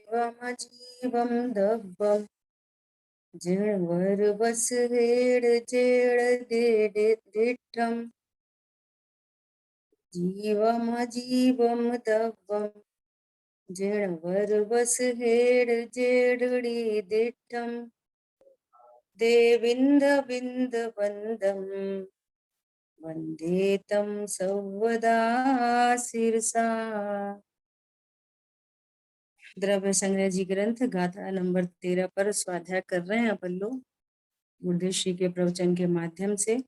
जीवमजीवं दब्बं जिण्वर्वसुहेड्जेळदिठं जीवमजीवं दब्बं जिण्वर्वसुहेड्जेळदिठं देविन्दविन्दवन्दं वन्दे तं सर्वदा शिरसा। द्रव्य संग्रह जी ग्रंथ गाथा नंबर 13 पर स्वाध्याय कर रहे हैं अपन लोग गुरुदेव श्री के प्रवचन के माध्यम से।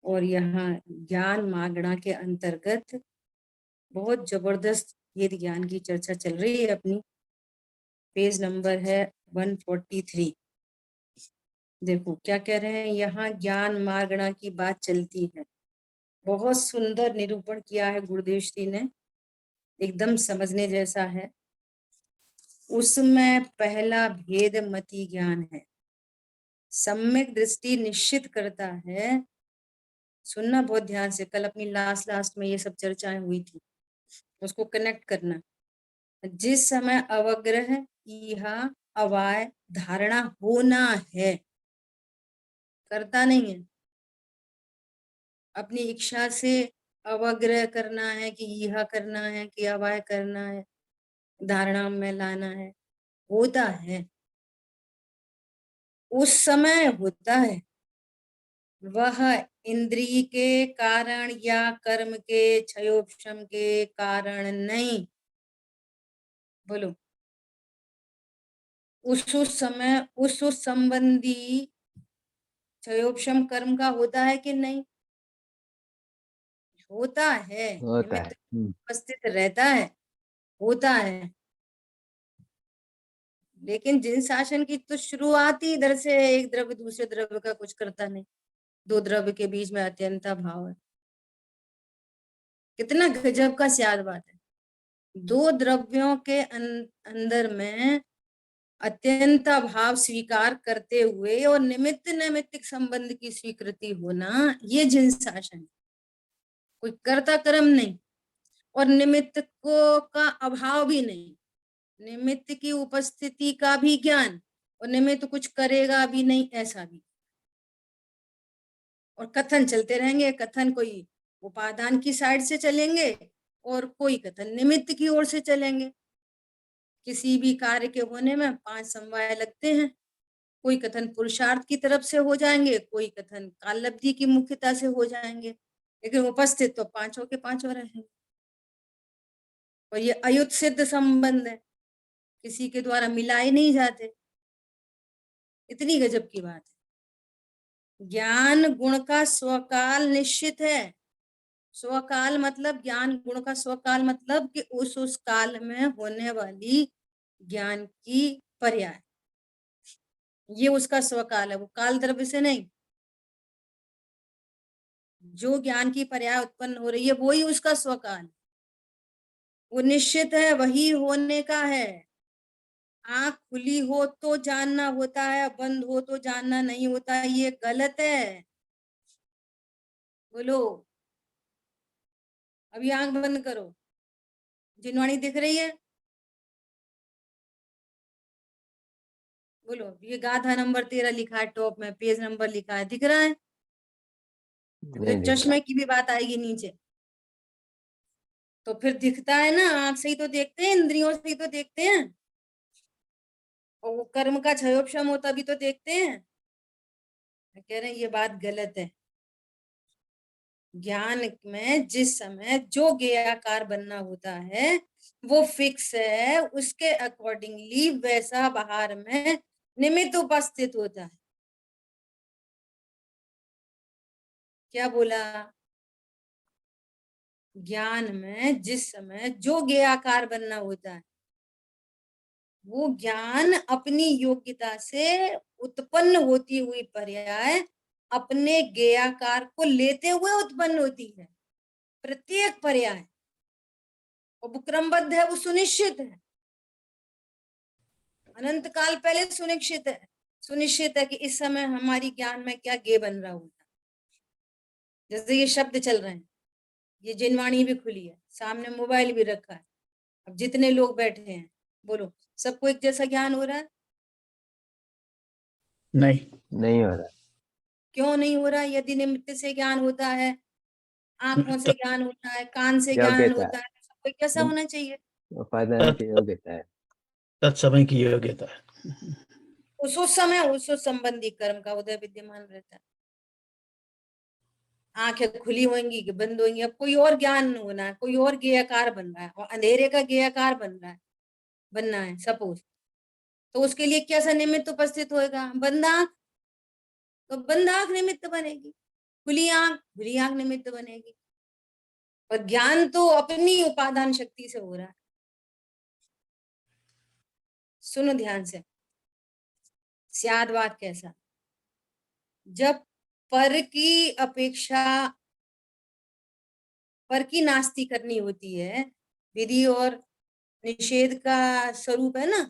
और यहाँ ज्ञान मागणा के अंतर्गत बहुत जबरदस्त वेद ज्ञान की चर्चा चल रही है अपनी। पेज नंबर है 143। देखो क्या कह रहे हैं यहाँ, ज्ञान मागणा की बात चलती है। बहुत सुंदर निरूपण किया है गुरुदेव श्री ने, एकदम समझने जैसा है। उसमें पहला भेद मति ज्ञान है, सम्यक दृष्टि निश्चित करता है। सुनना बहुत ध्यान से, कल अपनी लास्ट में ये सब चर्चाएं हुई थी, उसको कनेक्ट करना। जिस समय अवग्रह इहा अवाय धारणा होना है, करता नहीं है, अपनी इच्छा से अवग्रह करना है कि यह करना है कि अवाय करना है, धारणा में लाना है, होता है, उस समय होता है। वह इंद्रिय के कारण या कर्म के क्षयोपशम के कारण नहीं। बोलो, उस समय उस संबंधी क्षयोपशम कर्म का होता है कि नहीं? होता है, निमित्त उपस्थित रहता है, होता है। लेकिन जिन शासन की तो शुरुआत ही इधर से, एक द्रव्य दूसरे द्रव्य का कुछ करता नहीं, दो द्रव्य के बीच में अत्यंता भाव है। कितना गजब का स्याद बात है। दो द्रव्यों के अंदर में अत्यंत भाव स्वीकार करते हुए और निमित्त नैमित्तिक संबंध की स्वीकृति होना, ये जिन शासन है। कोई कर्ता कर्म नहीं और निमित्त को का अभाव भी नहीं, निमित्त की उपस्थिति का भी ज्ञान और निमित्त कुछ करेगा भी नहीं, ऐसा भी। और कथन चलते रहेंगे, कथन कोई उपादान की साइड से चलेंगे और कोई कथन निमित्त की ओर से चलेंगे। किसी भी कार्य के होने में 5 समवाय लगते हैं। कोई कथन पुरुषार्थ की तरफ से हो जाएंगे, कोई कथन कालब्धि की मुख्यता से हो जाएंगे, लेकिन उपस्थित तो पांचों के पांचों रहेंगे। और ये अयुत सिद्ध संबंध है, किसी के द्वारा मिलाए नहीं जाते। इतनी गजब की बात है। ज्ञान गुण का स्वकाल निश्चित है। स्वकाल मतलब ज्ञान गुण का स्वकाल मतलब कि उस काल में होने वाली ज्ञान की पर्याय, ये उसका स्वकाल है। वो काल द्रव्य से नहीं, जो ज्ञान की पर्याय उत्पन्न हो रही है वो ही उसका स्वकाल। वो निश्चित है, वही होने का है। आंख खुली हो तो जानना होता है, बंद हो तो जानना नहीं होता, ये गलत है। बोलो, अभी आंख बंद करो, जिनवाणी दिख रही है? बोलो, ये गाथा नंबर 13 लिखा है टॉप में, पेज नंबर लिखा है, दिख रहा है? तो चश्मे की भी बात आएगी नीचे। तो फिर दिखता है ना, आंख से ही तो देखते हैं, इंद्रियों से ही तो देखते हैं, और वो कर्म का क्षयोपशम होता भी तो देखते हैं। कह रहे हैं ये बात गलत है। ज्ञान में जिस समय जो ज्ञेयाकार बनना होता है वो फिक्स है, उसके अकॉर्डिंगली वैसा बाहर में निमित्त उपस्थित होता है। क्या बोला? ज्ञान में जिस समय जो ज्ञेयाकार बनना होता है, वो ज्ञान अपनी योग्यता से उत्पन्न होती हुई पर्याय अपने ज्ञेयाकार को लेते हुए उत्पन्न होती है। प्रत्येक पर्याय वो क्रमबद्ध है, वो सुनिश्चित है, अनंत काल पहले सुनिश्चित है। सुनिश्चित है कि इस समय हमारी ज्ञान में क्या गे बन रहा होता है। जैसे ये शब्द चल रहे हैं, ये जिनवाणी भी खुली है, सामने मोबाइल भी रखा है, अब जितने लोग बैठे हैं बोलो, सबको एक जैसा ज्ञान हो रहा है? नहीं, नहीं हो रहा। क्यों नहीं हो रहा? यदि निमित्त से ज्ञान होता है, आंखों से ज्ञान होता है, कान से ज्ञान योग्यता होता है, सबको कैसा होना चाहिए? उपादान की योग्यता है। तत्समय की योग्यता है। उस समय उस संबंधी कर्म का उदय विद्यमान रहता है। आंखें खुली होंगी कि बंद होंगी, अब कोई और ज्ञान होना है, कोई और ज्ञेयकार बन रहा है, और अंधेरे का ज्ञेयकार बन रहा है, बनना है सपोज, तो उसके लिए कैसा निमित्त उपस्थित होएगा? बंद आंख, तो बंद आंख निमित्त बनेगी, खुली आंख निमित्त बनेगी। पर ज्ञान तो अपनी उपादान शक्ति से हो रहा है। सुनो ध्यान से, स्याद बात कैसा, जब पर की अपेक्षा पर की नास्ती करनी होती है, विधि और निषेध का स्वरूप है ना,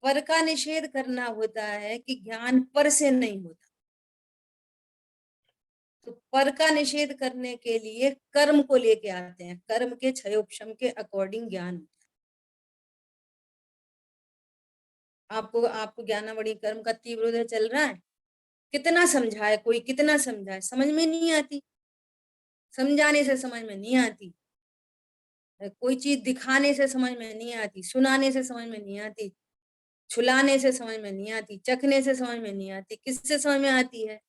पर का निषेध करना होता है कि ज्ञान पर से नहीं होता। तो पर का निषेध करने के लिए कर्म को लेके आते हैं, कर्म के क्षयोपशम के अकॉर्डिंग ज्ञान होता है। आपको आपको ज्ञानावड़ी कर्म का तीव्र उदय चल रहा है, कितना समझाए कोई, कितना समझाए, समझ में नहीं आती, समझाने से समझ में नहीं आती, कोई चीज दिखाने से समझ में नहीं आती, सुनाने से समझ में नहीं आती, छुलाने से समझ में नहीं आती, चखने से समझ में नहीं आती, किससे समझ में आती है?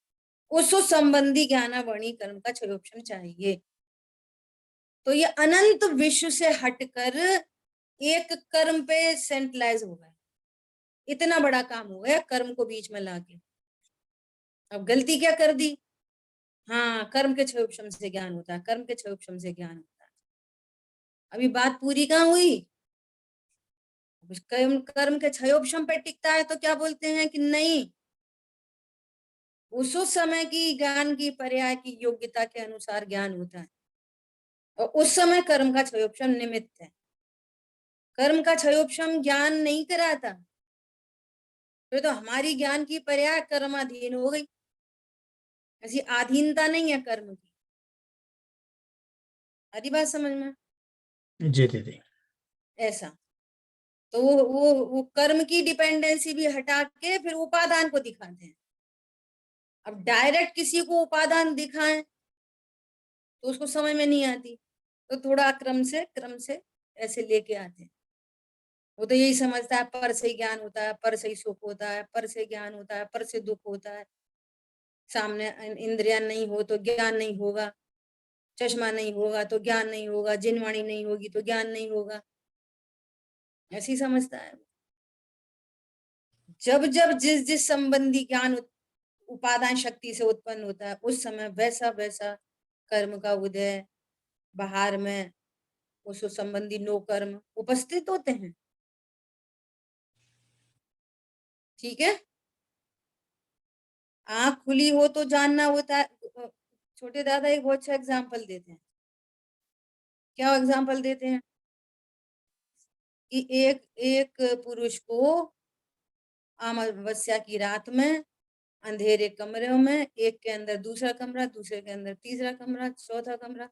उस संबंधी ज्ञानावणी कर्म का क्षयोपशम चाहिए। तो ये अनंत विश्व से हटकर एक कर्म पे सेंट्रलाइज हो गया, इतना बड़ा काम हो गया कर्म को बीच में लाके। अब गलती क्या कर दी? हाँ, कर्म के क्षयोपशम से ज्ञान होता है, कर्म के क्षयोपशम से ज्ञान होता है। अभी बात पूरी कहाँ हुई? कर्म कर्म के क्षयोपशम पे टिकता है तो क्या बोलते हैं कि नहीं, उस समय की ज्ञान की पर्याय की योग्यता के अनुसार ज्ञान होता है, और उस समय कर्म का क्षयोपशम निमित्त है। कर्म का क्षयोपशम ज्ञान नहीं कराता, फिर तो हमारी ज्ञान की पर्याय कर्माधीन हो गई, ऐसी आधीनता नहीं है कर्म की। आधी बात समझ में? जी दीदी। ऐसा तो वो कर्म की डिपेंडेंसी भी हटा के फिर उपादान को दिखाते हैं। अब डायरेक्ट किसी को उपादान दिखाएं तो उसको समझ में नहीं आती, तो थोड़ा क्रम से ऐसे लेके आते हैं। वो तो यही समझता है पर से ज्ञान होता है, पर से सुख होता है, पर से ज्ञान होता है, पर से दुख होता है, सामने इंद्रियां नहीं हो तो ज्ञान नहीं होगा, चश्मा नहीं होगा तो ज्ञान नहीं होगा, जिनवाणी नहीं होगी तो ज्ञान नहीं होगा, ऐसी समझता है। जब जब जिस जिस संबंधी ज्ञान उपादान शक्ति से उत्पन्न होता है, उस समय वैसा वैसा कर्म का उदय बाहर में उस संबंधी नो कर्म उपस्थित होते हैं। ठीक है, आंख खुली हो तो जानना होता है। छोटे दादा एक बहुत अच्छा एग्जाम्पल देते हैं। क्या एग्जाम्पल देते हैं कि एक एक पुरुष को अमावस्या की रात में अंधेरे कमरे में, एक के अंदर दूसरा कमरा, दूसरे के अंदर तीसरा कमरा, चौथा कमरा,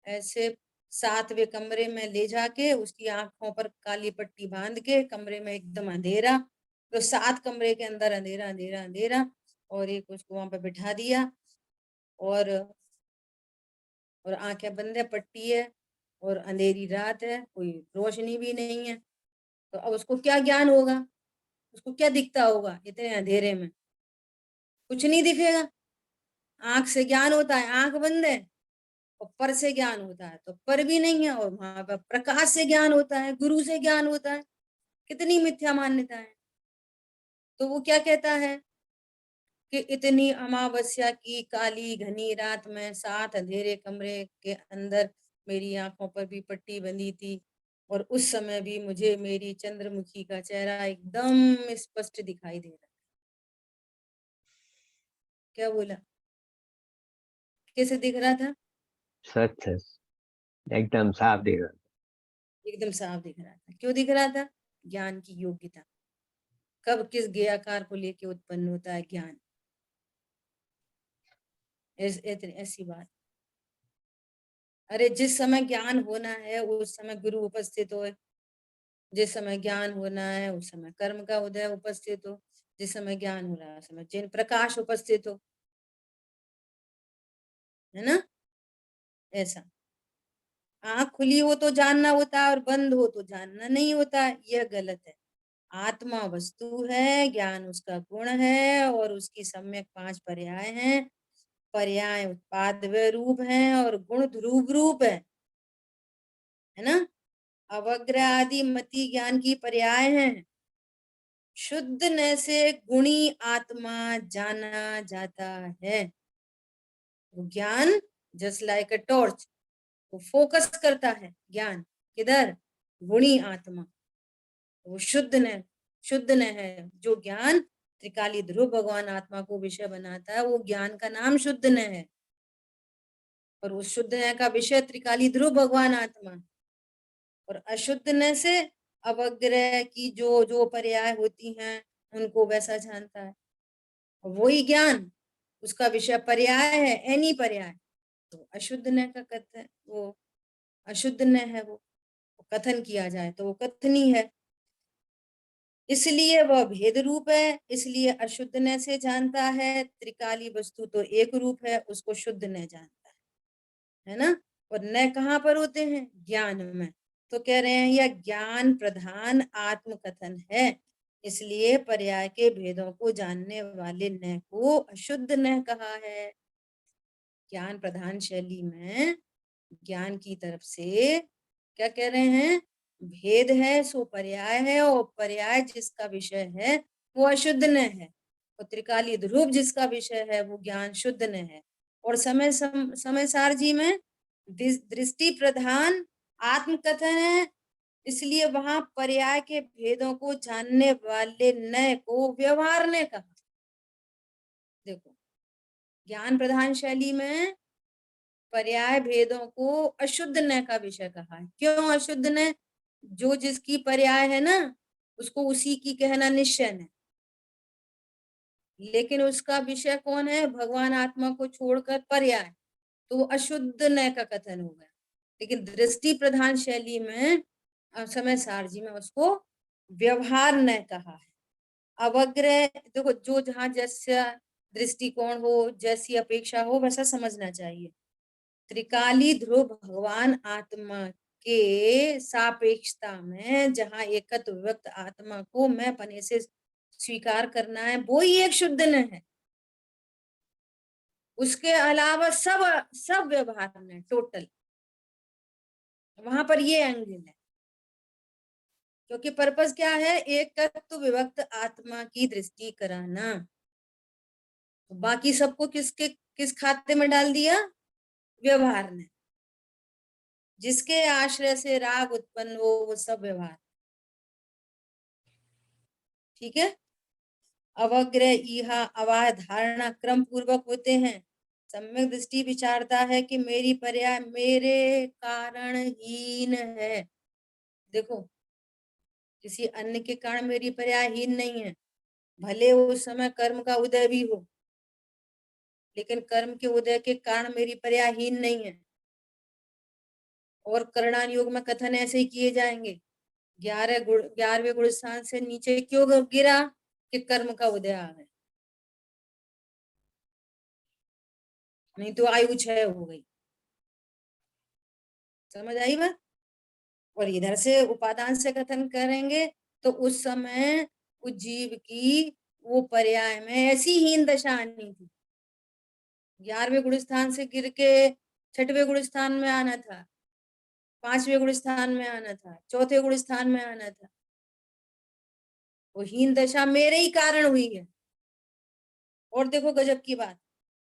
ऐसे 7वें कमरे में ले जाके उसकी आंखों पर काली पट्टी बांध के कमरे में एकदम अंधेरा, तो 7 कमरे के अंदर अंधेरा अंधेरा अंधेरा, और एक उसको वहां पर बिठा दिया, और आंखें बंद है, पट्टी है, और अंधेरी रात है, कोई रोशनी भी नहीं है। तो अब उसको क्या ज्ञान होगा? उसको क्या दिखता होगा इतने अंधेरे में? कुछ नहीं दिखेगा। आंख से ज्ञान होता है, आंख बंद है, और पर से ज्ञान होता है तो पर भी नहीं है, और वहां पर प्रकाश से ज्ञान होता है, गुरु से ज्ञान होता है। कितनी मिथ्या मान्यता है। तो वो क्या कहता है कि इतनी अमावस्या की काली घनी रात में 7 अंधेरे कमरे के अंदर मेरी आंखों पर भी पट्टी बंधी थी, और उस समय भी मुझे मेरी चंद्रमुखी का चेहरा एकदम स्पष्ट दिखाई दे रहा। क्या बोला? कैसे दिख रहा था? सच है, एकदम साफ दिख रहा। एकदम साफ दिख रहा था। क्यों दिख रहा था? ज्ञान की योग्यता। कब किस ज्ञेयकार को लेके उत्पन्न होता है ज्ञान, ऐसी बात। अरे जिस समय ज्ञान होना है उस समय गुरु उपस्थित हो, जिस समय ज्ञान होना है उस समय कर्म का उदय उपस्थित हो, जिस समय ज्ञान हो रहा है उस समय जिन प्रकाश उपस्थित हो, है ना। ऐसा आंख खुली हो तो जानना होता है और बंद हो तो जानना नहीं होता, यह गलत है। आत्मा वस्तु है, ज्ञान उसका गुण है और उसकी सम्यक 5 पर्याय हैं। पर्याय उत्पाद व रूप हैं और गुण ध्रुव रूप है ना। अवग्र आदि मति ज्ञान की पर्याय हैं। शुद्ध न से गुणी आत्मा जाना जाता है। ज्ञान जस्ट लाइक अ टॉर्च, वो फोकस करता है ज्ञान किधर, गुणी आत्मा। वो शुद्ध न है। जो ज्ञान त्रिकाली ध्रुव भगवान आत्मा को विषय बनाता है वो ज्ञान का नाम शुद्ध न है, और उस शुद्ध न का विषय त्रिकाली ध्रुव भगवान आत्मा। और अशुद्ध न से अवग्रह की जो जो पर्याय होती हैं उनको वैसा जानता है। वही ज्ञान उसका विषय पर्याय है, एनी पर्याय, तो अशुद्ध न का कथन, वो अशुद्ध न है, वो कथन किया जाए तो वो कथनी है। इसलिए वह भेद रूप है, इसलिए अशुद्ध न से जानता है। त्रिकाली वस्तु तो एक रूप है, उसको शुद्ध न जानता है ना। और न कहाँ पर होते हैं, ज्ञान में। तो कह रहे हैं यह ज्ञान प्रधान आत्म कथन है, इसलिए पर्याय के भेदों को जानने वाले न को अशुद्ध न कहा है। ज्ञान प्रधान शैली में ज्ञान की तरफ से क्या कह रहे हैं, भेद है सो पर्याय है, और पर्याय जिसका विषय है वो अशुद्ध न है, और त्रिकाली ध्रुव जिसका विषय है वो ज्ञान शुद्ध न है। और समय सार जी में दृष्टि प्रधान आत्म कथन है, इसलिए वहां पर्याय के भेदों को जानने वाले न को व्यवहार ने कहा। देखो ज्ञान प्रधान शैली में पर्याय भेदों को अशुद्ध न का विषय कहा है। क्यों अशुद्ध न, जो जिसकी पर्याय है ना उसको उसी की कहना निश्चय है, लेकिन उसका विषय कौन है, भगवान आत्मा को छोड़कर पर्याय, तो वो अशुद्ध न का कथन हो गया। लेकिन दृष्टि प्रधान शैली में समय सार जी में उसको व्यवहार न कहा है। अवग्रह देखो, जो जहां जैसा दृष्टिकोण हो, जैसी अपेक्षा हो, वैसा समझना चाहिए। त्रिकाली ध्रुव भगवान आत्मा के सापेक्षता में जहां एकत्व व्यक्त आत्मा को मैं पने से स्वीकार करना है, वो ही एक शुद्ध न है। उसके अलावा सब सब व्यवहार में टोटल वहां पर ये एंगल है, क्योंकि पर्पस क्या है, एकत्व विभक्त आत्मा की दृष्टि कराना। तो बाकी सबको किस खाते में डाल दिया, व्यवहार ने। जिसके आश्रय से राग उत्पन्न हो वो सब व्यवहार, ठीक है। अवग्रह इहा अवाह धारणा क्रम पूर्वक होते हैं। सम्यक दृष्टि विचारता है कि मेरी पर्याय मेरे कारण हीन है। देखो किसी अन्य के कारण मेरी पर्याय हीन नहीं है, भले उस समय कर्म का उदय भी हो, लेकिन कर्म के उदय के कारण मेरी पर्याय हीन नहीं है। और करणान योग में कथन ऐसे ही किए जाएंगे। 11वें गुण स्थान से नीचे क्यों गिरा, कि कर्म का उदय आ गया, नहीं तो आयु क्षय हो गई। समझ आई बात। और इधर से उपादान से कथन करेंगे तो उस समय उस जीव की वो पर्याय में ऐसी हीन दशा आनी थी, 11वें गुण स्थान से गिर के 6वें गुण स्थान में आना था, 5वें गुण स्थान में आना था, 4थे गुण स्थान में आना था। वो हीन दशा मेरे ही कारण हुई है। और देखो गजब की बात,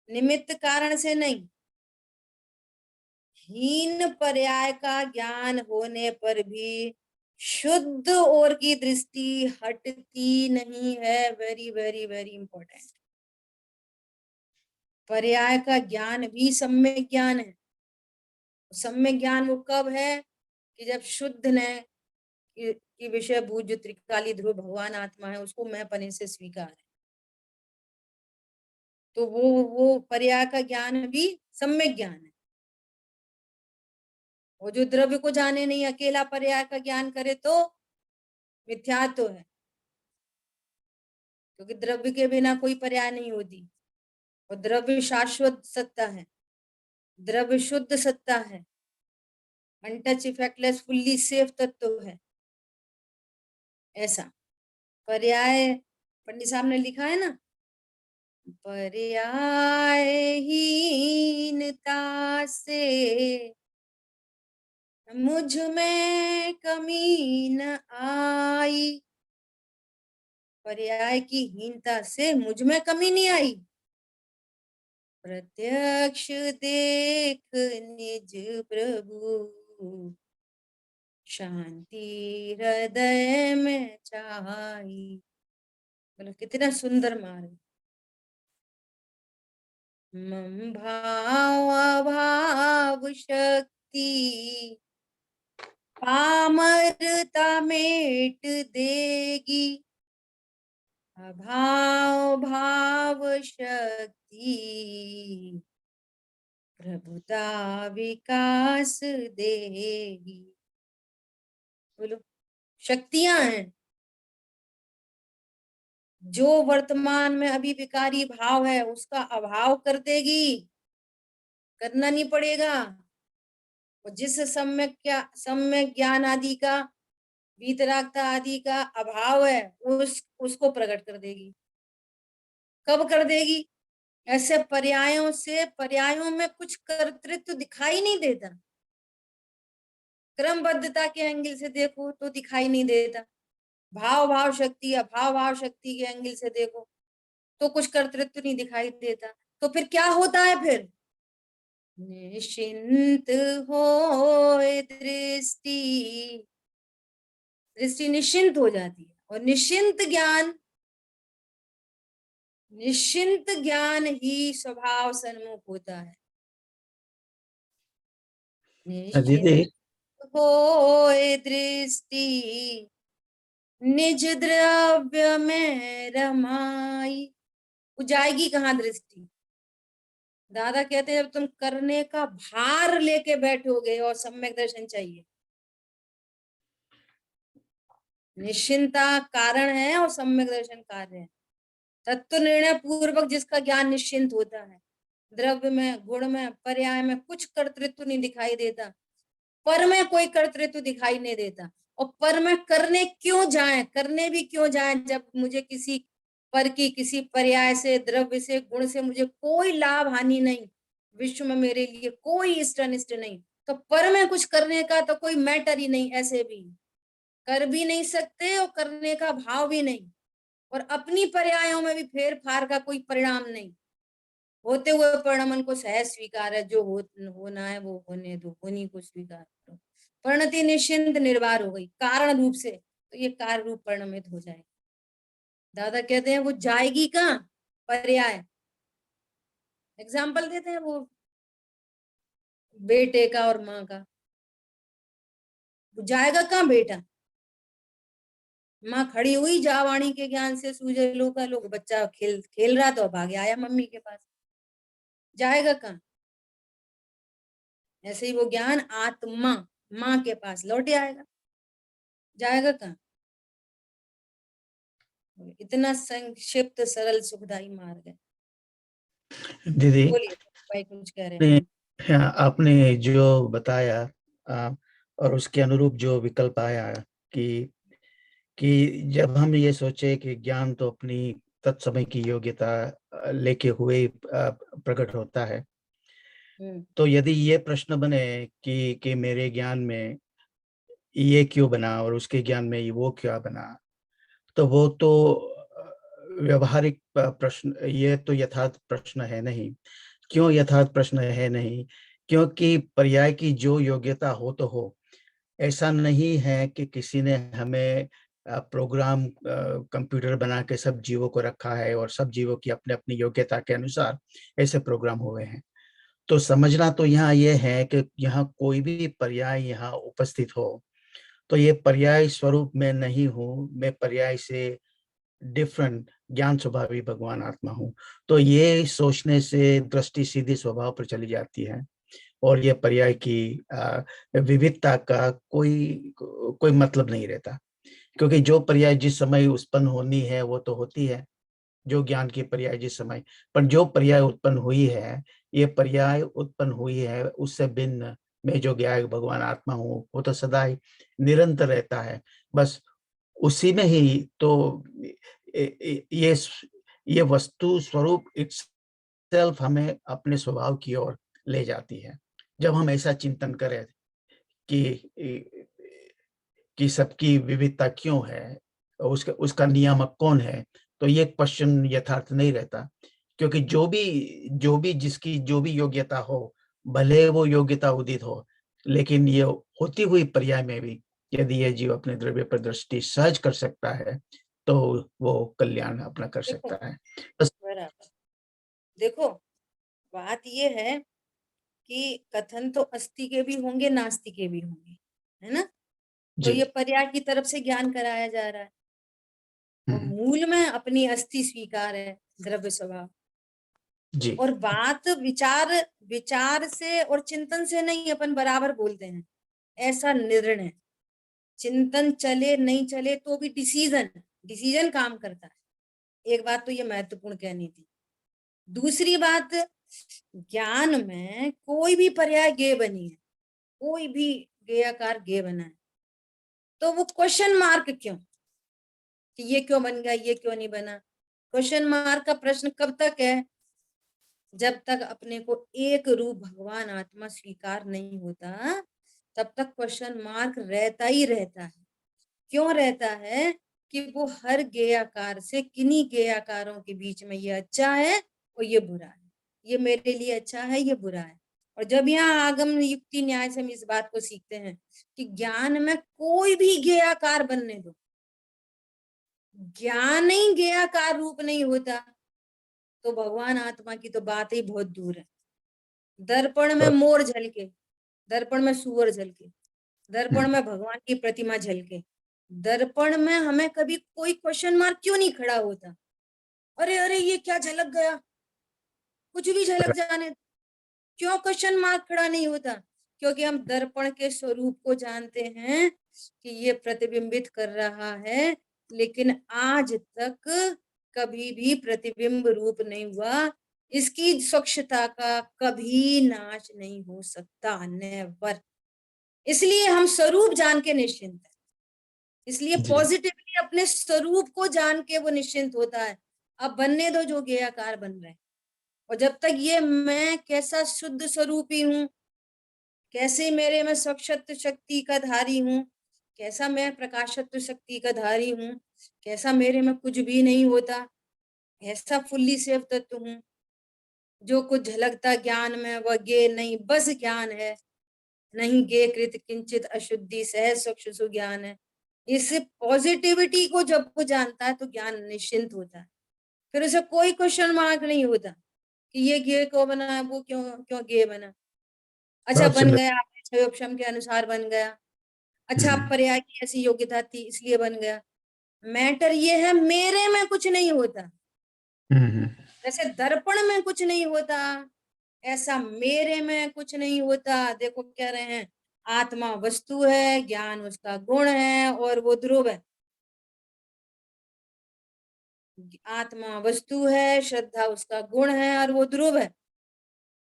निमित्त कारण से नहीं, हीन पर्याय का ज्ञान होने पर भी शुद्ध ओर की दृष्टि हटती नहीं है। Very very very important. पर्याय का ज्ञान भी सम्यक ज्ञान है। सम्यक ज्ञान वो कब है, कि जब शुद्ध न की विषय भूत जो त्रिकाली ध्रुव भगवान आत्मा है उसको मैं पने से स्वीकार है, तो वो पर्याय का ज्ञान भी सम्यक ज्ञान है। वो जो द्रव्य को जाने नहीं, अकेला पर्याय का ज्ञान करे तो मिथ्यात्व है, क्योंकि द्रव्य के बिना कोई पर्याय नहीं होती, और द्रव्य शाश्वत सत्ता है, द्रव्य शुद्ध सत्ता है, अनटच इफेक्टलेस फुल्ली सेफ तत्व है। ऐसा पर्याय पंडित साहब ने लिखा है ना, पर्यायहीनता से मुझ में कमी न आई, पर्याय की हीनता से मुझ में कमी नहीं आई। प्रत्यक्ष देख निज प्रभु, शांति हृदय में चाही। बोलो कितना सुंदर मार्ग। मम भाव अभाव शक्ति, पामरता मेट देगी, अभाव भाव शक्ति प्रभुता विकास देगी। बोलो शक्तियां हैं जो वर्तमान में अभी विकारी भाव है उसका अभाव कर देगी, करना नहीं पड़ेगा। और जिस सम्यक ज्ञान आदि का, वीतरागता आदि का अभाव है उसको प्रकट कर देगी। कब कर देगी? ऐसे पर्यायों से, पर्यायों में कुछ कर्तृत्व दिखाई नहीं देता, क्रमबद्धता के एंगल से देखो तो दिखाई नहीं देता, भाव शक्ति, अभाव भाव शक्ति के एंगल से देखो तो कुछ कर्तृत्व नहीं दिखाई देता। तो फिर क्या होता है? फिर निश्चिंत हो दृष्टि, दृष्टि निश्चिंत हो जाती है, और निश्चिंत ज्ञान ही स्वभाव सन्मुख होता है। निश्चिंत हो दृष्टि निज द्रव्य में रमाई। वो जाएगी कहाँ दृष्टि? दादा कहते हैं जब तुम करने का भार लेके बैठोगे और सम्यक दर्शन चाहिए। निश्चिंता कारण है और सम्यक दर्शन कार्य है। तत्व निर्णय पूर्वक जिसका ज्ञान निश्चिंत होता है, द्रव्य में, गुण में, पर्याय में कुछ कर्तृत्व नहीं दिखाई देता, पर में कोई कर्तृत्व दिखाई नहीं देता। और पर में करने भी क्यों जाएं जब मुझे किसी पर की, किसी पर्याय से, द्रव्य से, गुण से मुझे कोई लाभ हानि नहीं, विश्व में मेरे लिए कोई इष्ट अनिष्ट नहीं, तो पर में कुछ करने का तो कोई मैटर ही नहीं। ऐसे भी कर भी नहीं सकते और करने का भाव भी नहीं, और अपनी पर्यायों में भी फेर फार का कोई परिणाम नहीं। होते हुए परिणाम को सहज स्वीकार है, जो होना है वो होने दो, होनी को स्वीकार करो। परिणति निश्चिंत निर्वार हो गई कारण रूप से, तो ये कार्य रूप परिणमित हो जाएगी। दादा कहते हैं वो जाएगी कहाँ? पर्याय। एग्जाम्पल देते हैं वो बेटे का और माँ का। वो जाएगा कहाँ बेटा? माँ खड़ी हुई जावाणी के ज्ञान से सूझे लोग, बच्चा खेल रहा तो भागे आया मम्मी के पास, जाएगा कहाँ? ऐसे ही वो ज्ञान आत्मा माँ के पास लौट आएगा, जाएगा कहाँ? इतना संक्षिप्त सरल सुखदायी मार्ग है। दीदी बोलिए भाई, कुछ कह रहे हैं? हाँ, आपने जो बताया और उसके अनुरूप जो विकल्प आया कि जब हम ये सोचे कि ज्ञान तो अपनी तत्समय की योग्यता लेके हुए प्रकट होता है, तो यदि ये प्रश्न बने कि मेरे ज्ञान में ये क्यों बना और उसके ज्ञान में वो क्या बना, तो वो तो व्यवहारिक प्रश्न, ये तो यथार्थ प्रश्न है नहीं। क्यों यथार्थ प्रश्न है नहीं? क्योंकि पर्याय की जो योग्यता हो तो हो, ऐसा नहीं है कि किसी ने हमें प्रोग्राम कंप्यूटर बना के सब जीवों को रखा है और सब जीवों की अपने अपनी योग्यता के अनुसार ऐसे प्रोग्राम हुए हैं। तो समझना तो यहाँ ये है कि यहाँ कोई भी पर्याय यहाँ उपस्थित हो तो ये पर्याय स्वरूप में नहीं हूँ, मैं पर्याय से डिफरेंट ज्ञान स्वभावी भगवान आत्मा हूँ। तो ये सोचने से दृष्टि सीधी स्वभाव पर चली जाती है और ये पर्याय की विविधता का कोई मतलब नहीं रहता। क्योंकि जो पर्याय जिस समय उत्पन्न होनी है वो तो होती है, जो ज्ञान की पर्याय जिस समय, पर जो पर्याय उत्पन्न हुई है, ये पर्याय उत्पन्न हुई है उससे भिन्न मैं जो ज्ञान भगवान आत्मा हूँ वो तो सदा ही निरंतर रहता है। बस उसी में ही तो ये वस्तु स्वरूप इट्सेल्फ हमें अपने स्वभाव की ओर ले जाती है। जब हम ऐसा चिंतन करें कि सबकी विविधता क्यों है, उसका नियामक कौन है, तो ये क्वेश्चन यथार्थ नहीं रहता। क्योंकि जो भी जिसकी जो भी योग्यता हो, भले वो योग्यता उदित हो, लेकिन ये होती हुई पर्याय में भी यदि ये जीव अपने द्रव्य पर दृष्टि सहज कर सकता है तो वो कल्याण अपना कर सकता है। बस बराबर। देखो बात ये है कि कथन तो अस्ति के भी होंगे, नास्ति के भी होंगे, है ना। तो ये पर्याय की तरफ से ज्ञान कराया जा रहा है और मूल में अपनी अस्थि स्वीकार है, द्रव्य स्वभाव जी। और बात विचार से और चिंतन से नहीं, अपन बराबर बोलते हैं, ऐसा निर्णय। चिंतन चले नहीं चले तो भी डिसीजन काम करता है। एक बात तो ये महत्वपूर्ण कहनी थी। दूसरी बात, ज्ञान में कोई भी पर्याय गे बनी है, कोई भी गेयाकार गे बना है, तो वो क्वेश्चन मार्क क्यों कि ये क्यों बन गया, ये क्यों नहीं बना। क्वेश्चन मार्क का प्रश्न कब तक है, जब तक अपने को एक रूप भगवान आत्मा स्वीकार नहीं होता तब तक क्वेश्चन मार्क रहता ही रहता है। क्यों रहता है कि वो हर गेयाकार से किन्हीं गेयाकारों के बीच में ये अच्छा है और ये बुरा है, ये मेरे लिए अच्छा है, ये बुरा है। और जब यहाँ आगम युक्ति न्याय से हम इस बात को सीखते हैं कि ज्ञान में कोई भी गेयाकार बनने दो, ज्ञान ही गेयाकार रूप नहीं होता तो भगवान आत्मा की तो बात ही बहुत दूर है। दर्पण में मोर झलके, दर्पण में सुअर झलके, दर्पण में भगवान की प्रतिमा झलके, दर्पण में हमें कभी कोई क्वेश्चन मार्क क्यों नहीं खड़ा होता, अरे अरे ये क्या झलक गया, कुछ भी झलक जाने, क्यों क्वेश्चन मार्क खड़ा नहीं होता। क्योंकि हम दर्पण के स्वरूप को जानते हैं कि ये प्रतिबिंबित कर रहा है, लेकिन आज तक कभी भी प्रतिबिंब रूप नहीं हुआ, इसकी स्वच्छता का कभी नाश नहीं हो सकता, नेवर। इसलिए हम स्वरूप जान के निश्चिंत है, इसलिए पॉजिटिवली अपने स्वरूप को जान के वो निश्चिंत होता है। अब बनने दो जो गेयाकार बन रहे हैं, और जब तक ये मैं कैसा शुद्ध स्वरूपी हूँ, कैसे मेरे में स्वच्छत्व शक्ति का धारी हूँ, कैसा मैं प्रकाशत्व शक्ति का धारी हूँ, कैसा मेरे में कुछ भी नहीं होता, ऐसा फुल्ली सेव तत्व हूँ। जो कुछ झलकता ज्ञान में वह गे नहीं, बस ज्ञान है, नहीं गे कृत किंचित अशुद्धि सहज स्वच्छ सुज्ञान है। इस पॉजिटिविटी को जब वो जानता है तो ज्ञान निश्चिंत होता है, फिर उसे कोई क्वेश्चन मार्क नहीं होता कि ये गे क्यों बना है, वो क्यों क्यों गे बना। अच्छा बन गया, आपने क्षयोपशम के अनुसार बन गया, अच्छा पर्याय की ऐसी योग्यता थी इसलिए बन गया। मैटर ये है मेरे में कुछ नहीं होता, जैसे दर्पण में कुछ नहीं होता ऐसा मेरे में कुछ नहीं होता। देखो कह रहे हैं आत्मा वस्तु है, ज्ञान उसका गुण है और वो ध्रुव है। आत्मा वस्तु है, श्रद्धा उसका गुण है और वो ध्रुव है।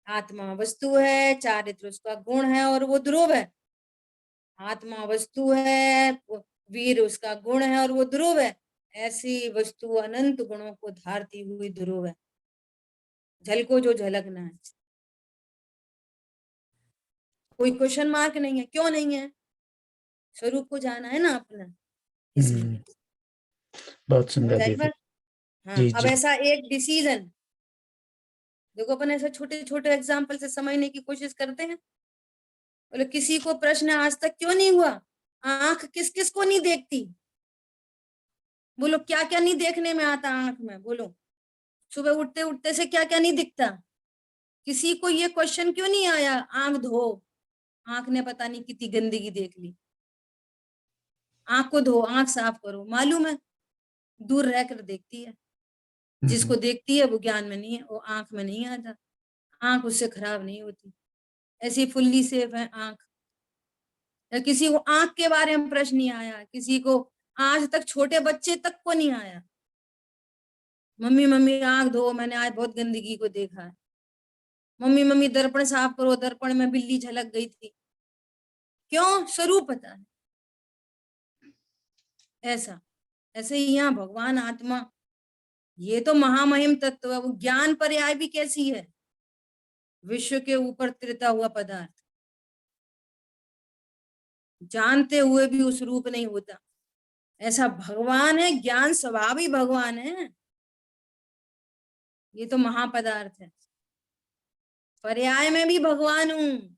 आत्मा वस्तु है, चारित्र उसका गुण है और वो ध्रुव है। आत्मा वस्तु है, वीर उसका गुण है और वो ध्रुव है। ऐसी वस्तु अनंत गुणों को धारती हुई ध्रुव है, झलको जो झलकना है। कोई क्वेश्चन मार्क नहीं है, क्यों नहीं है, स्वरूप को जाना है ना अपना, इसलिए। बहुत सुंदर। हाँ, अब ऐसा एक डिसीजन देखो, अपन ऐसे छोटे छोटे एग्जाम्पल से समझने की कोशिश करते हैं। बोले किसी को प्रश्न आज तक क्यों नहीं हुआ, आंख किस किस को नहीं देखती, बोलो क्या क्या नहीं देखने में आता आंख में, बोलो सुबह उठते उठते से क्या क्या नहीं दिखता। किसी को ये क्वेश्चन क्यों नहीं आया, आंख धो, आंख ने पता नहीं कितनी गंदगी देख ली, आंख को धो, आंख साफ करो। मालूम है दूर रहकर देखती है, जिसको देखती है वो ज्ञान में नहीं है, वो आंख में नहीं आता, आंख उससे खराब नहीं होती, ऐसी फुल्ली सेफ है आंख। या किसी को आंख के बारे में प्रश्न नहीं आया, किसी को आज तक छोटे बच्चे तक को नहीं आया। मम्मी मम्मी आंख धो, मैंने आज बहुत गंदगी को देखा है। मम्मी मम्मी दर्पण साफ करो, दर्पण में बिल्ली झलक गई थी। क्यों? स्वरूप पता है। ऐसा ऐसे ही यहाँ भगवान आत्मा, ये तो महामहिम तत्व है। वो ज्ञान पर्याय भी कैसी है? विश्व के ऊपर तिरता हुआ पदार्थ, जानते हुए भी उस रूप नहीं होता, ऐसा भगवान है। ज्ञान स्वभाव ही भगवान है। ये तो महापदार्थ है। पर्याय में भी भगवान हूं।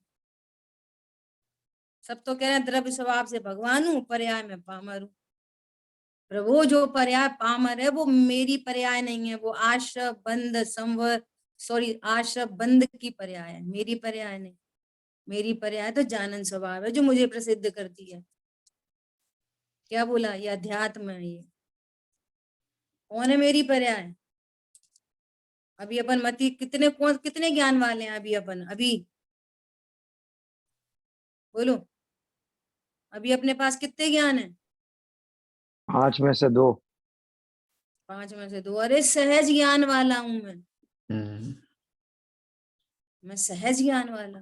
सब तो कह रहे हैं द्रव्य स्वभाव से भगवान हूं, पर्याय में पामर हूं। प्रभु जो पर्याय पामर है वो मेरी पर्याय नहीं है, वो आश्रय बंध संवर आश्रय बंध की पर्याय है, मेरी पर्याय नहीं। मेरी पर्याय तो जानन स्वभाव है जो मुझे प्रसिद्ध करती है। क्या बोला? ये अध्यात्म है। ये कौन है मेरी पर्याय? अभी अपन मति कितने ज्ञान वाले हैं अभी अपन? अभी बोलो, अभी अपने पास कितने ज्ञान है? 5 में से 2। 5 में से 2। अरे सहज ज्ञान वाला हूं मैं सहज ज्ञान वाला,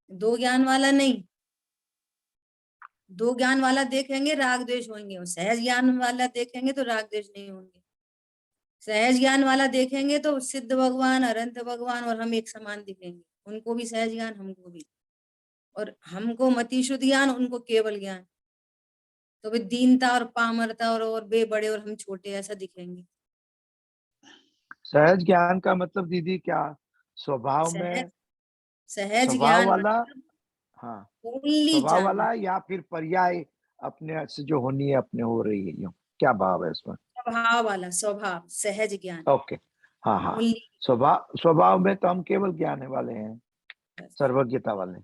2 ज्ञान वाला नहीं। 2 ज्ञान वाला देखेंगे राग द्वेष होंगे, और सहज ज्ञान वाला देखेंगे तो राग द्वेष नहीं होंगे। सहज ज्ञान वाला देखेंगे तो सिद्ध भगवान, अनंत भगवान और हम एक समान दिखेंगे। उनको भी सहज ज्ञान, हमको भी। और हमको मति शुद्ध ज्ञान, उनको केवल ज्ञान। तो वे दीनता और पामरता और वे बड़े और हम छोटे ऐसा दिखेंगे। सहज ज्ञान का मतलब दीदी क्या? स्वभाव में सहज स्वभाव ज्ञान वाला? मतलब हाँ, ओनली स्वभाव जानना। वाला या फिर पर्याय अपने से जो होनी है अपने हो रही है, यूं क्या भाव है इसमें? स्वभाव वाला, स्वभाव सहज ज्ञान। ओके, हाँ हाँ। ओनली स्वभाव में तो हम केवल ज्ञान वाले हैं, सर्वज्ञता वाले।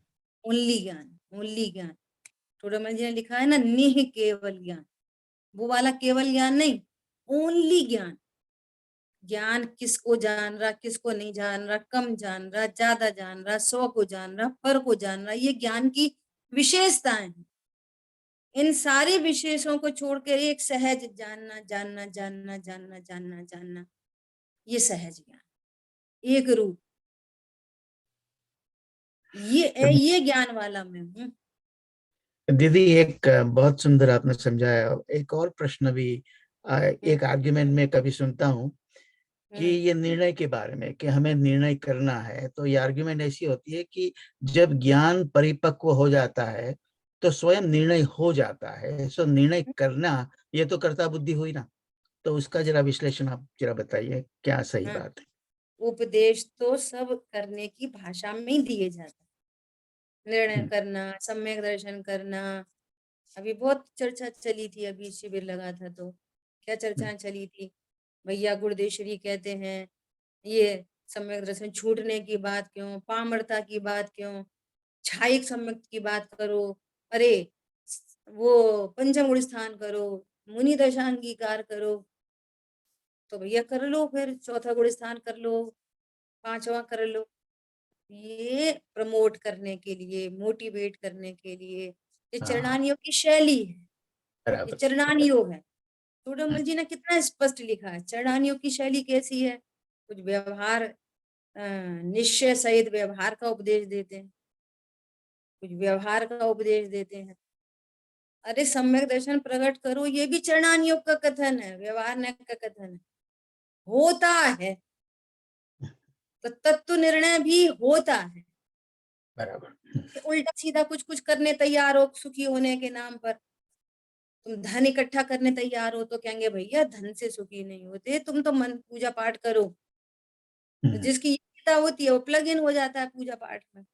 ओनली ज्ञान, ओनली ज्ञान। थोड़ा जी ने लिखा है ना, निह केवल ज्ञान, वो वाला केवल ज्ञान नहीं, ओनली ज्ञान। ज्ञान किसको जान रहा, किसको नहीं जान रहा, कम जान रहा, ज्यादा जान रहा, 100 को जान रहा, पर को जान रहा, ये ज्ञान की विशेषताएं हैं। इन सारे विशेषों को छोड़कर एक सहज जानना, जानना जानना जानना जानना जानना, ये सहज ज्ञान, एक रूप, ये ज्ञान वाला मैं हूँ। दीदी एक बहुत सुंदर आपने समझाया। एक और प्रश्न भी एक आर्ग्यूमेंट में कभी सुनता हूँ कि ये निर्णय के बारे में, कि हमें निर्णय करना है। तो ये आर्ग्यूमेंट ऐसी होती है कि जब ज्ञान परिपक्व हो जाता है तो स्वयं निर्णय हो जाता है। सो निर्णय करना ये तो कर्ता बुद्धि हुई ना। तो उसका जरा विश्लेषण आप जरा बताइए, क्या सही बात है? उपदेश तो सब करने की भाषा में ही दिए जाते हैं। निर्णय करना, सम्यक दर्शन करना। अभी बहुत चर्चा चली थी, अभी शिविर लगा था तो क्या चर्चा चली थी? भैया गुरुदेश्वरी कहते हैं ये सम्यक दर्शन छूटने की बात क्यों, पामरता की बात क्यों, छायिक सम्यक की बात करो। अरे वो पंचम गुण स्थान करो, मुनि दशांगीकार करो। तो भैया कर लो, फिर चौथा गुण स्थान कर लो, 5वां कर लो। ये प्रमोट करने के लिए, मोटिवेट करने के लिए, ये चरणान योग की शैली है, ये बराबर। चरणान योग है। चूड़ामल जी ने कितना स्पष्ट लिखा है चरणान योग की शैली कैसी है। कुछ व्यवहार, निश्चय सहित व्यवहार का उपदेश देते हैं, कुछ व्यवहार का उपदेश देते हैं। अरे सम्यक दर्शन प्रकट करो, ये भी चरणान योग का कथन है, व्यवहार न का कथन है। होता है तो तत्व निर्णय भी होता है। बराबर। उल्टा सीधा कुछ कुछ करने तैयार हो सुखी होने के नाम पर। तुम धन इकट्ठा करने तैयार हो तो कहेंगे भैया धन से सुखी नहीं होते, तुम तो मन पूजा पाठ करो। तो जिसकी योग्यता होती है वो प्लग इन हो जाता है पूजा पाठ में।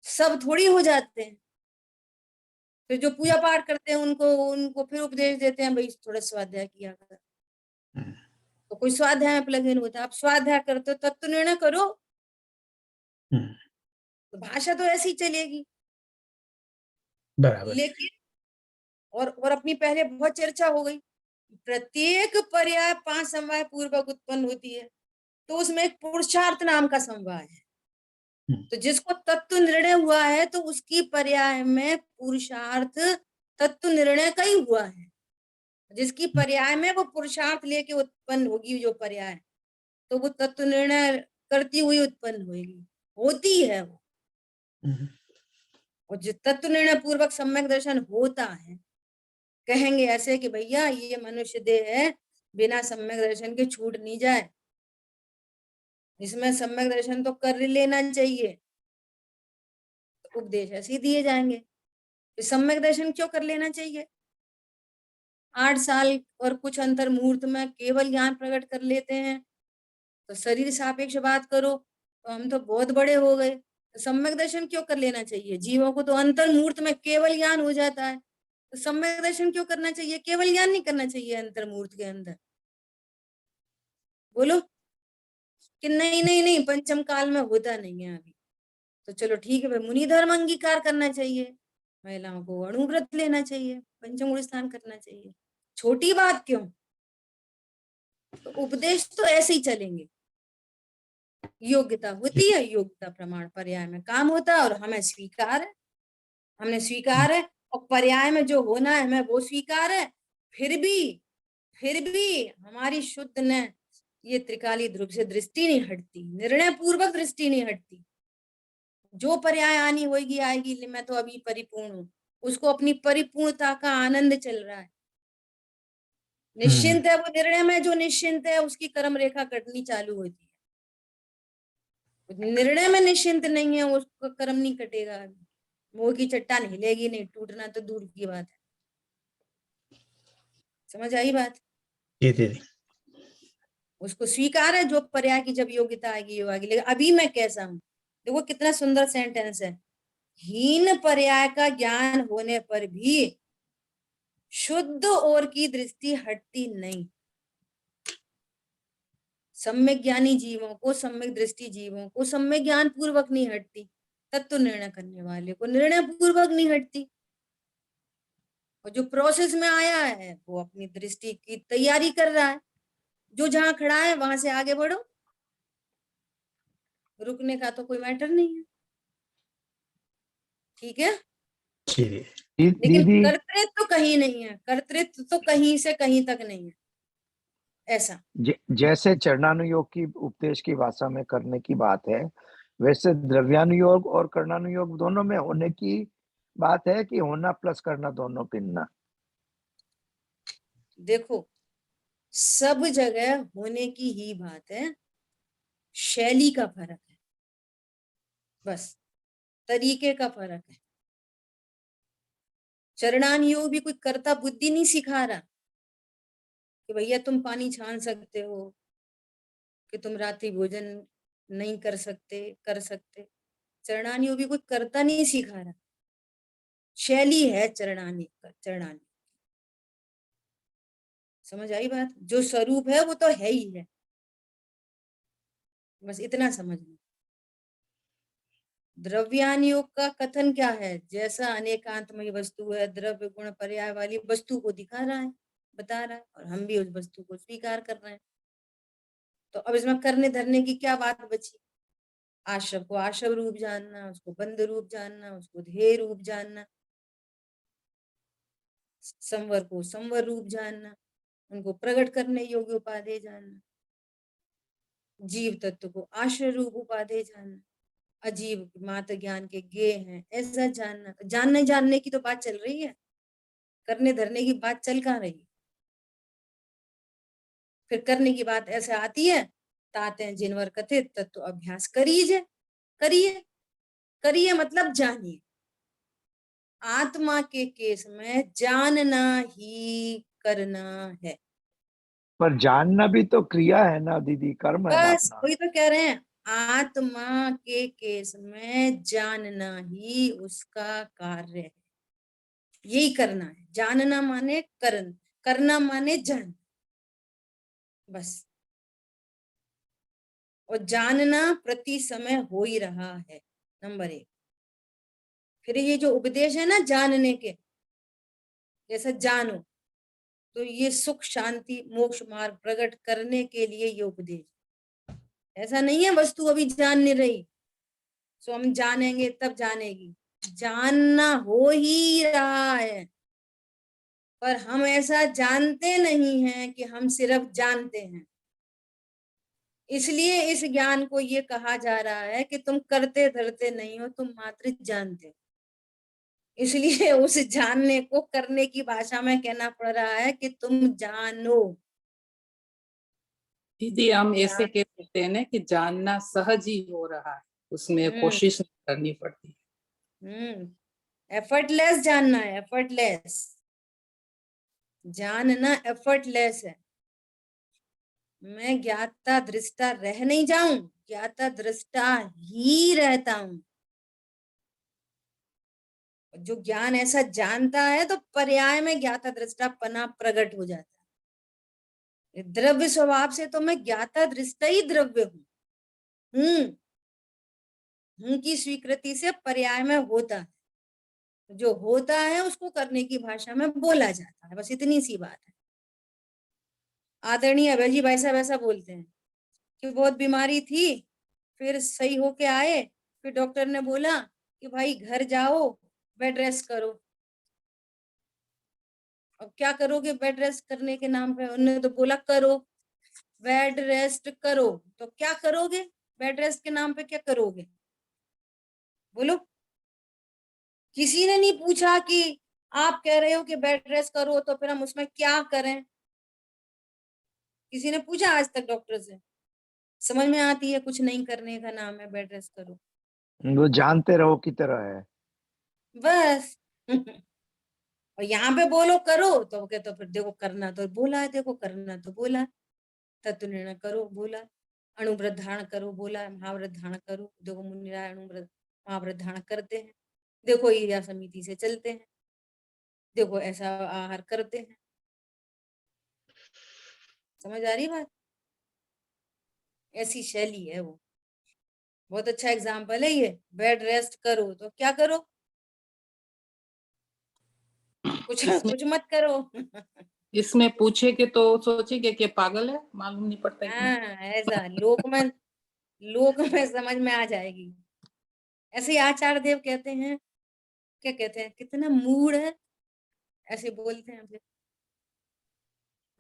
सब थोड़ी हो जाते हैं। फिर जो पूजा पाठ करते हैं उनको उनको फिर उपदेश देते हैं भाई थोड़ा स्वाध्याय किया कर। तो कोई स्वाध्याय में प्लग इन होता है। आप स्वाध्याय करते हो तत्व निर्णय करो, तो भाषा तो ऐसी चलेगी। बराबर। लेकिन और अपनी पहले बहुत चर्चा हो गई, प्रत्येक पर्याय 5 समवाय पूर्वक उत्पन्न होती है, तो उसमें एक पुरुषार्थ नाम का समवाय है। तो जिसको तत्व निर्णय हुआ है तो उसकी पर्याय में पुरुषार्थ तत्व निर्णय का ही हुआ है। जिसकी पर्याय में वो पुरुषार्थ लेके उत्पन्न होगी जो पर्याय, तो वो तत्व निर्णय करती हुई उत्पन्न होगी, होती है वो। और जो तत्व निर्णय पूर्वक सम्यक दर्शन होता है, कहेंगे ऐसे कि भैया ये मनुष्य देह है, बिना सम्यक दर्शन के छूट नहीं जाए, इसमें सम्यक दर्शन तो कर लेना चाहिए। तो उपदेश ऐसे ही दिए जाएंगे कि सम्यक दर्शन क्यों कर लेना चाहिए। 8 साल और कुछ अंतर मुहूर्त में केवल ज्ञान प्रकट कर लेते हैं, तो शरीर सापेक्ष बात करो तो हम तो बहुत बड़े हो गए। तो सम्यक दर्शन क्यों कर लेना चाहिए। जीवों को तो अंतर मुहूर्त में केवल ज्ञान हो जाता है, तो सम्यक दर्शन क्यों करना चाहिए। केवल ज्ञान नहीं करना चाहिए अंतर मुहूर्त के अंदर। बोलो कि नहीं नहीं नहीं, पंचम काल में होता नहीं है अभी, तो चलो ठीक है भाई, मुनि धर्म अंगीकार करना चाहिए, महिलाओं को अणुव्रत लेना चाहिए, पंचम गुण स्नान करना चाहिए, छोटी बात क्यों। तो उपदेश तो ऐसे ही चलेंगे। योग्यता होती है, योग्यता प्रमाण पर्याय में काम होता है, और हमें स्वीकार है, हमने स्वीकार है, और पर्याय में जो होना है हमें वो स्वीकार है। फिर भी हमारी शुद्ध ने ये त्रिकाली ध्रुव से दृष्टि नहीं हटती, निर्णय पूर्वक दृष्टि नहीं हटती। जो पर्याय आनी होगी आएगी, मैं तो अभी परिपूर्ण हूँ, उसको अपनी परिपूर्णता का आनंद चल रहा है, निश्चिंत है वो निर्णय में। जो निश्चिंत है उसकी कर्म रेखा कटनी चालू होती है। निर्णय में निश्चिंत नहीं है, उसका कर्म नहीं कटेगा, मोह की चट्टान हिलेगी नहीं, टूटना तो दूर की बात है। समझ आई बात। उसको स्वीकार है, जो पर्याय की जब योग्यता आएगी वो आएगी। लेकिन अभी मैं कैसा हूँ, देखो कितना सुंदर सेंटेंस है। हीन पर्याय का ज्ञान होने पर भी शुद्ध ओर की दृष्टि हटती नहीं। सम्यक ज्ञानी जीवों को, सम्यक दृष्टि जीवों को सम्यक ज्ञान पूर्वक नहीं हटती, तत्व निर्णय करने वाले को निर्णय पूर्वक नहीं हटती। और जो प्रोसेस में आया है वो अपनी दृष्टि की तैयारी कर रहा है, जो जहां खड़ा है वहां से आगे बढ़ो, रुकने का तो कोई मैटर नहीं है। ठीक है, लेकिन कर्तृत्व तो कहीं नहीं है, कर्तृत्व तो कहीं से कहीं तक नहीं है ऐसा। जैसे चरणानुयोग की उपदेश की भाषा में करने की बात है, वैसे द्रव्यानुयोग और कर्णानुयोग दोनों में होने की बात है कि होना प्लस करना दोनों भिन्न। देखो सब जगह होने की ही बात है, शैली का फर्क है, बस तरीके का फर्क है। चरणानुयोग भी कोई कर्ता बुद्धि नहीं सिखा रहा कि भैया तुम पानी छान सकते हो, कि तुम रात्रि भोजन नहीं कर सकते। चरणानुयोग भी कोई कर्ता नहीं सिखा रहा, शैली है चरणानी। समझ आई बात। जो स्वरूप है वो तो है ही है, बस इतना समझ लो। द्रव्यानुयोग का कथन क्या है, जैसा अनेकांतमयी वस्तु है, द्रव्य गुण पर्याय वाली वस्तु को दिखा रहा है, बता रहा है, और हम भी उस वस्तु को स्वीकार कर रहे हैं। तो अब इसमें करने धरने की क्या बात बची। आश्रव को आश्रव रूप जानना, उसको बंध रूप जानना, उसको ध्येय रूप जानना, संवर को संवर रूप जानना, उनको प्रकट करने योग्य उपाधि जानना, जीव तत्व को आश्रय रूप उपाधि जानना, अजीव मात्र ज्ञान के ज्ञेय हैं ऐसा जानना। तो जानने की तो बात चल रही है, करने धरने की बात चल कहाँ रही। फिर करने की बात ऐसे आती है, ताते जिनवर कथित तत्व अभ्यास करिए मतलब जानिए। आत्मा के केस में जानना ही करना है। पर जानना भी तो क्रिया है ना दीदी, कर्म है ना बस अपना। वही तो कह रहे हैं, आत्मा के केस में जानना ही उसका कार्य है, यही करना है। जानना माने करना माने जान, बस। और जानना प्रति समय हो ही रहा है, नंबर 1। फिर ये जो उपदेश है ना जानने के, जैसा जानो, तो ये सुख शांति मोक्ष मार्ग प्रकट करने के लिए ये उपदेश। ऐसा नहीं है वस्तु अभी जान नहीं रही, सो हम जानेंगे तब जानेगी। जानना हो ही रहा है, पर हम ऐसा जानते नहीं हैं कि हम सिर्फ जानते हैं। इसलिए इस ज्ञान को ये कहा जा रहा है कि तुम करते धरते नहीं हो, तुम मात्र जानते हो। इसलिए उस जानने को करने की भाषा में कहना पड़ रहा है कि तुम जानो। दीदी हम ऐसे कह सकते हैं ना कि जानना सहज ही हो रहा है, उसमें कोशिश नहीं करनी पड़ती। एफर्टलेस जानना है, एफर्टलेस जानना एफर्टलेस है। मैं ज्ञाता दृष्टा रह नहीं जाऊं, ज्ञाता दृष्टा ही रहता हूं। जो ज्ञान ऐसा जानता है तो पर्याय में ज्ञाता दृष्टा पना प्रकट हो जाता है। द्रव्य स्वभाव से तो मैं ज्ञाता दृष्टा ही द्रव्य हूं की स्वीकृति से पर्याय में होता है। जो होता है उसको करने की भाषा में बोला जाता है, बस इतनी सी बात है। आदरणीय अभय जी भाई साहब ऐसा बोलते हैं कि बहुत बीमारी थी, फिर सही होके आए, फिर डॉक्टर ने बोला कि भाई घर जाओ, बेड रेस्ट करो। अब क्या करोगे बेड रेस्ट करने के नाम पे? उन्होंने तो बोला करो, बेड रेस्ट करो। तो क्या करोगे बेड रेस्ट के नाम पे? क्या करोगे बोलो? किसी ने नहीं पूछा कि आप कह रहे हो कि बेड रेस्ट करो तो फिर हम उसमें क्या करें? किसी ने पूछा आज तक डॉक्टर से? समझ में आती है कुछ नहीं करने का नाम है बेड रेस्ट करो। वो जानते रहो की तरह है बस। और यहाँ पे बोलो करो तो कहते तो फिर देखो करना तो बोला है, देखो करना तो बोला है। तत्व निर्णय करो बोला, अणुव्रत धारण करो बोला है, महाव्रत धारण करो। देखो मुनिराय अणुव्रत महाव्रत धारण करते हैं, देखो ईर्ष्या समिति से चलते हैं, देखो ऐसा आहार करते हैं। समझ आ रही बात? ऐसी शैली है वो। बहुत अच्छा एग्जाम्पल है ये। बेड रेस्ट करो तो क्या करो? कुछ मत करो। इसमें पूछेगे तो सोचेंगे कि पागल है, मालूम नहीं पड़ता इतना। ऐसा लोक में समझ में आ जाएगी। ऐसे ही आचार्य देव कहते हैं, क्या कहते हैं, कितना मूड है, ऐसे बोलते हैं फिर।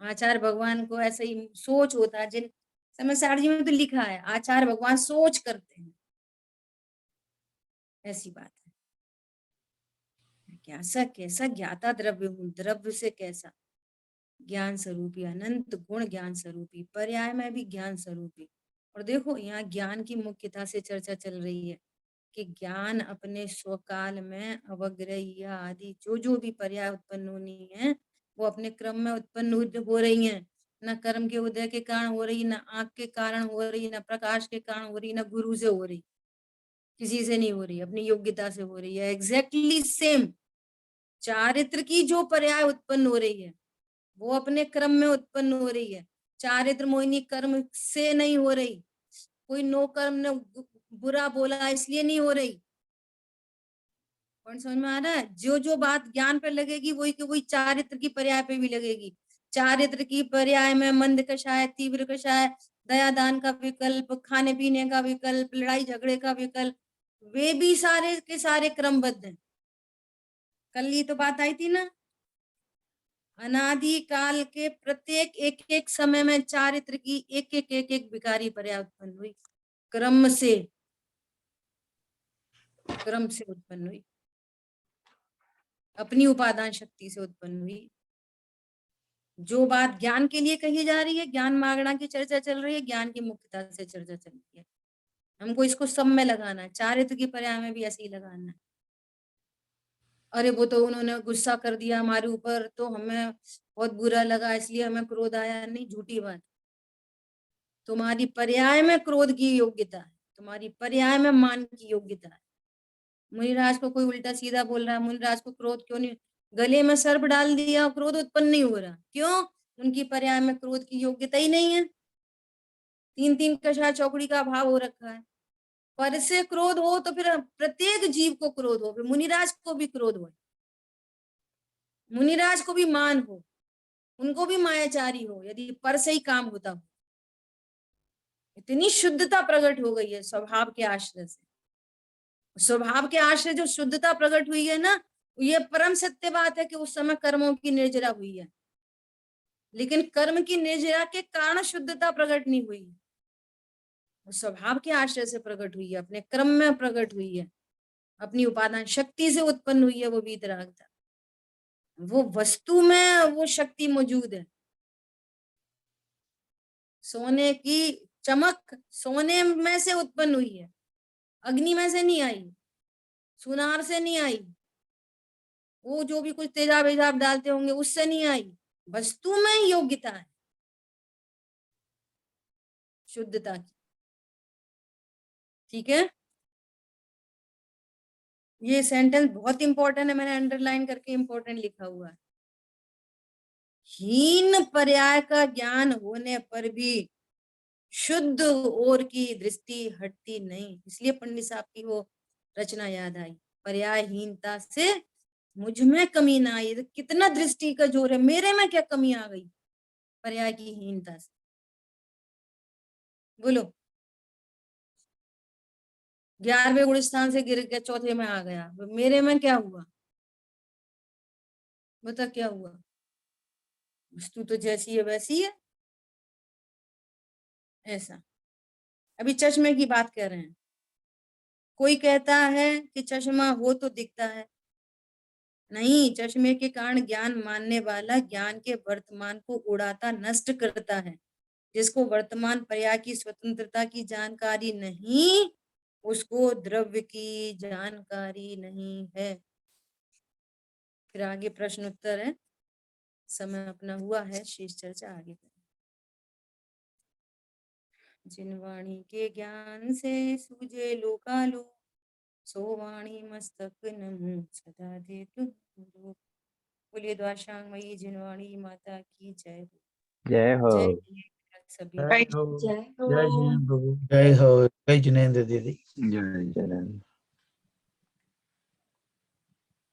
आचार्य भगवान को ऐसे ही सोच होता है। जिन समय सारजी में तो लिखा है आचार्य भगवान सोच करते हैं, ऐसी बात है। कैसा कैसा ज्ञाता द्रव्य हूं, द्रव्य से कैसा ज्ञान स्वरूपी, अनंत गुण ज्ञान स्वरूपी, पर्याय में भी ज्ञान स्वरूपी। और देखो यहाँ ज्ञान की मुख्यता से चर्चा चल रही है कि ज्ञान अपने स्वकाल में अवग्रह आदि जो भी पर्याय उत्पन्न होनी है वो अपने क्रम में उत्पन्न हो रही है। न कर्म के उदय के कारण हो रही, न आंख के कारण हो रही, न प्रकाश के कारण हो रही, न गुरु से हो रही, किसी से नहीं हो रही, अपनी योग्यता से हो रही है। एग्जैक्टली सेम चारित्र की जो पर्याय उत्पन्न हो रही है वो अपने क्रम में उत्पन्न हो रही है। चारित्र मोहिनी कर्म से नहीं हो रही, कोई नो कर्म ने बुरा बोला इसलिए नहीं हो रही। समझ में आ रहा है? जो बात ज्ञान पे लगेगी वही की वही चारित्र की पर्याय पे भी लगेगी। चारित्र की पर्याय में मंद कषाय, तीव्र कषाय, दया दान का विकल्प, खाने पीने का विकल्प, लड़ाई झगड़े का विकल्प, वे भी सारे के सारे क्रमबद्ध हैं। कल ये तो बात आई थी ना, अनादि काल के प्रत्येक एक एक समय में चारित्र की एक एक विकारी पर्याय उत्पन्न हुई, क्रम से उत्पन्न हुई, अपनी उपादान शक्ति से उत्पन्न हुई। जो बात ज्ञान के लिए कही जा रही है, ज्ञान मागणा की चर्चा चल रही है, ज्ञान की मुख्यता से चर्चा चल रही है। हमको इसको सब में लगाना है, चारित्र की पर्याय में भी ऐसे ही लगाना है। अरे वो तो उन्होंने गुस्सा कर दिया हमारे ऊपर तो हमें बहुत बुरा लगा इसलिए हमें क्रोध आया, नहीं, झूठी बात। तुम्हारी पर्याय में क्रोध की योग्यता है, तुम्हारी पर्याय में मान की योग्यता है। मुनिराज को कोई उल्टा सीधा बोल रहा है, मुनिराज को क्रोध क्यों नहीं, गले में सर्प डाल दिया, क्रोध उत्पन्न नहीं हो रहा, क्यों? उनकी पर्याय में क्रोध की योग्यता ही नहीं है। 3 कषाय चौकड़ी का भाव हो रखा है। पर से क्रोध हो तो फिर प्रत्येक जीव को क्रोध हो, फिर मुनिराज को भी क्रोध हो, मुनिराज को भी मान हो, उनको भी मायाचारी हो, यदि पर से ही काम होता हो। इतनी शुद्धता प्रकट हो गई है स्वभाव के आश्रय से। स्वभाव के आश्रय जो शुद्धता प्रकट हुई है ना, ये परम सत्य बात है कि उस समय कर्मों की निर्जरा हुई है, लेकिन कर्म की निर्जरा के कारण शुद्धता प्रकट नहीं हुई, स्वभाव के आश्रय से प्रकट हुई है, अपने क्रम में प्रकट हुई है, अपनी उपादान शक्ति से उत्पन्न हुई है। वो वीतरागता, वो वस्तु में वो शक्ति मौजूद है। सोने की चमक सोने में से उत्पन्न हुई है, अग्नि में से नहीं आई, सुनार से नहीं आई, वो जो भी कुछ तेजाब वेजाब डालते होंगे उससे नहीं आई, वस्तु में योग्यता है शुद्धता की। ठीक है, ये सेंटेंस बहुत इंपॉर्टेंट है, मैंने अंडरलाइन करके इंपॉर्टेंट लिखा हुआ है। हीन पर्याय का ज्ञान होने पर भी शुद्ध ओर की दृष्टि हटती नहीं। इसलिए पंडित साहब की वो रचना याद आई, पर्यायहीनता से मुझ में कमी ना आई। तो कितना दृष्टि का जोर है, मेरे में क्या कमी आ गई पर्याय की हीनता से, बोलो। 11वें गुण स्थान से गिर के चौथे में आ गया, मेरे में क्या हुआ, बता क्या हुआ? वस्तु तो जैसी है वैसी है। ऐसा अभी चश्मे की बात कर रहे हैं, कोई कहता है कि चश्मा हो तो दिखता है, नहीं, चश्मे के कारण ज्ञान मानने वाला ज्ञान के वर्तमान को उड़ाता नष्ट करता है। जिसको वर्तमान पर्याय की स्वतंत्रता की जानकारी नहीं, उसको द्रव्य की जानकारी नहीं है। फिर आगे प्रश्न उत्तर है, समय अपना हुआ है, शेष चर्चा आगे करें। जिन वाणी के ज्ञान से सूझे लोकालो, सो वाणी मस्तक नमो सदा दे तुम। बोलिए द्वारशांगमयी जिनवाणी माता की जय हो। जय हो। जय सभी। जय हो, जय जिनेंद्र प्रभु, जय हो, जय जिनेंद्र दीदी। जय जय।